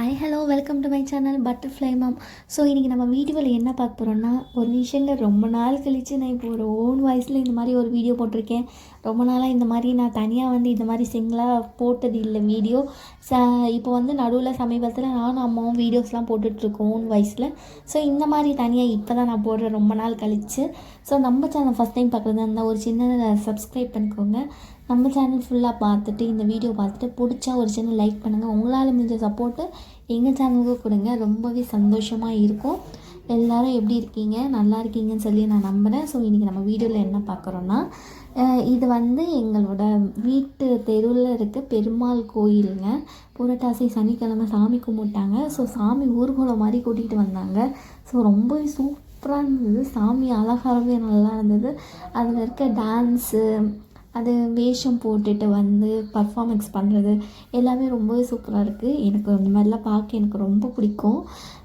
Hi hello welcome to my channel butterfly mom. So இன்றைக்கி நம்ம வீடியோவில் என்ன பார்க்க போகிறோன்னா, ஒரு விஷயங்க ரொம்ப நாள் கழித்து நான் இப்போ ஒரு ஓன் வாய்ஸில் இந்த மாதிரி ஒரு வீடியோ போட்டிருக்கேன். ரொம்ப நாளாக இந்த மாதிரி நான் தனியாக இந்த மாதிரி சிங்கிளாக போட்டது இல்லை வீடியோ. இப்போ நடுவில் சமீபத்தில் நானும் அம்மாவும் வீடியோஸ்லாம் போட்டுட்ருக்கோம் ஓன் வாய்ஸில். ஸோ இந்த மாதிரி தனியாக இப்போ தான் நான் போடுறேன் ரொம்ப நாள் கழித்து. ஸோ நம்ம சேனல் ஃபஸ்ட் டைம் பார்க்குறதா இருந்தால் ஒரு சின்ன சப்ஸ்கிரைப் பண்ணிக்கோங்க. நம்ம சேனல் ஃபுல்லாக பார்த்துட்டு இந்த வீடியோ பார்த்துட்டு பிடிச்சா ஒரு சின்ன லைக் பண்ணுங்கள். உங்களால் முடிஞ்ச சப்போர்ட்டு எங்கள் சேனலுக்கு கொடுங்க, ரொம்பவே சந்தோஷமாக இருக்கும். எல்லோரும் எப்படி இருக்கீங்க, நல்லா இருக்கீங்கன்னு சொல்லி நான் நம்புகிறேன். ஸோ இன்றைக்கி நம்ம வீடியோவில் என்ன பார்க்குறோன்னா, இது எங்களோட வீட்டு தெருவில் இருக்க பெருமாள் கோயிலுங்க. புரட்டாசி சனிக்கிழமை சாமி கும்பிட்டாங்க. ஸோ சாமி ஊர்வலம் மாதிரி கூட்டிகிட்டு வந்தாங்க. ஸோ ரொம்பவே சூப்பராக இருந்தது. சாமி அலங்காரமே நல்லா இருந்தது. அதில் இருக்க டான்ஸு, அது வேஷம் போட்டுட்டு பர்ஃபார்மன்ஸ் பண்ணுறது எல்லாமே ரொம்பவே சூப்பராக இருக்குது. எனக்கு இந்த மாதிரிலாம் பார்க்க எனக்கு ரொம்ப பிடிக்கும்.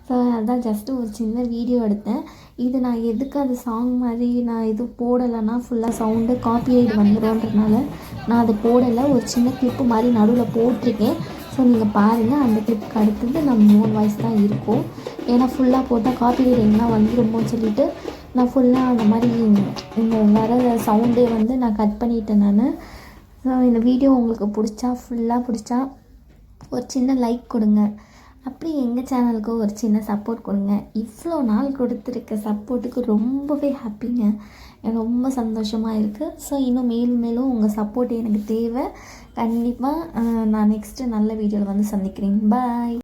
ஸோ அதான் ஜஸ்ட்டு ஒரு சின்ன வீடியோ எடுத்தேன். இது நான் எதுக்கு அது சாங் மாதிரி நான் இது போடலைன்னா ஃபுல்லாக சவுண்டு காப்பிரைட் வந்துடும்ன்றனால நான் அதை போடலை. ஒரு சின்ன கிளிப்பு மாதிரி நடுவில் போட்டிருக்கேன். ஸோ நீங்கள் பாருங்கள், அந்த கிளிப்புக்கு அடுத்தது நம்ம ஓன் வாய்ஸ் தான் இருக்கும். ஏன்னா ஃபுல்லாக போட்டால் காப்பிரைட் எங்கன்னா வந்துடுமோன்னு சொல்லிவிட்டு நான் ஃபுல்லாக அந்த மாதிரி இந்த வர சவுண்டே நான் கட் பண்ணிட்டேன் நான். ஸோ இந்த வீடியோ உங்களுக்கு ஃபுல்லாக பிடிச்சா ஒரு சின்ன லைக் கொடுங்க. அப்படி எங்கள் சேனலுக்கு ஒரு சின்ன சப்போர்ட் கொடுங்க. இவ்வளோ நாள் கொடுத்துருக்க சப்போர்ட்டுக்கு ரொம்பவே ஹாப்பிங்க, ரொம்ப சந்தோஷமாக இருக்குது. ஸோ இன்னும் மேலும் மேலும் உங்கள் சப்போர்ட் எனக்கு தேவை. கண்டிப்பாக நான் நெக்ஸ்ட்டு நல்ல வீடியோவில் சந்திக்கிறேன். பாய்.